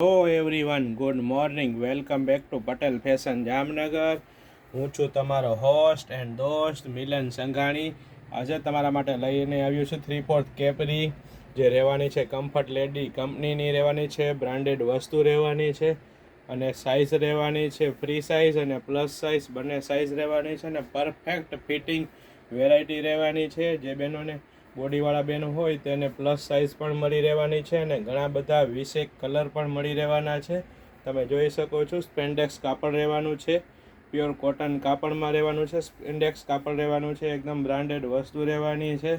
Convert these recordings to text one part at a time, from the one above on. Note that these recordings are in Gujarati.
Hello everyone, good morning. Welcome back to Patel fashion Jamnagar. હું છું તમારો હોસ્ટ એન્ડ દોસ્ત મિલન સંઘાણી. આજે તમારા માટે લઈને આવ્યું છું 3/4 કેપરી, જે રહેવાની છે કમ્ફર્ટ લેડી કંપનીની રહેવાની છે. બ્રાન્ડેડ વસ્તુ રહેવાની છે અને સાઇઝ રહેવાની છે ફ્રી સાઇઝ અને પ્લસ સાઇઝ, બંને સાઇઝ રહેવાની છે અને પરફેક્ટ ફિટિંગ વેરાયટી રહેવાની છે. જે બહેનોને બોડીવાળા બહેનો હોય તેને પ્લસ સાઇઝ પણ મળી રહેવાની છે અને ઘણા બધા 20 કલર પણ મળી રહેવાના છે. તમે જોઈ શકો છો, સ્પેન્ડેક્સ કાપડ રહેવાનું છે, પ્યોર કોટન કાપડમાં રહેવાનું છે, સ્પેન્ડેક્સ કાપડ રહેવાનું છે, એકદમ બ્રાન્ડેડ વસ્તુ રહેવાની છે.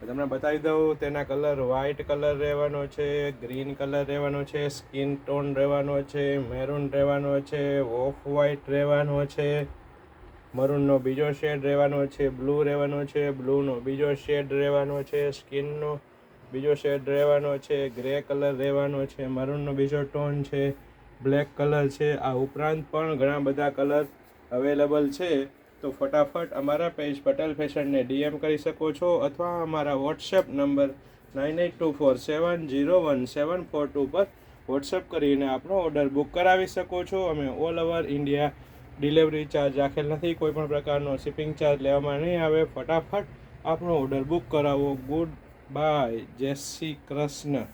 તમને બતાવી દઉં, તેના કલર વ્હાઇટ કલર રહેવાનો છે, ગ્રીન કલર રહેવાનો છે, સ્કિન ટોન રહેવાનો છે, મેરૂન રહેવાનો છે, ઓફ વ્હાઇટ રહેવાનો છે, મરૂનનો બીજો શેડ રહેવાનો છે, બ્લુ રહેવાનો છે, બ્લુનો બીજો શેડ રહેવાનો છે, સ્કિનનો બીજો શેડ રહેવાનો છે, ગ્રે કલર રહેવાનો છે, મરૂનનો બીજો ટોન છે, બ્લેક કલર છે. આ ઉપરાંત પણ ઘણા બધા કલર અવેલેબલ છે. તો ફટાફટ અમારા પેજ પટેલ ફેશનને ડીએમ કરી શકો છો અથવા અમારા વોટ્સએપ નંબર 9824701742 પર વોટ્સએપ કરીને આપણો ઓર્ડર બુક કરાવી શકો છો. અમે all over India delivery charge રાખેલ નથી, કોઈ પણ પ્રકારનો શિપિંગ ચાર્જ લેવામાં નહીં આવે. ફટાફટ આપણો ઓર્ડર બુક કરાવો. ગુડ બાય, જય શ્રી કૃષ્ણ.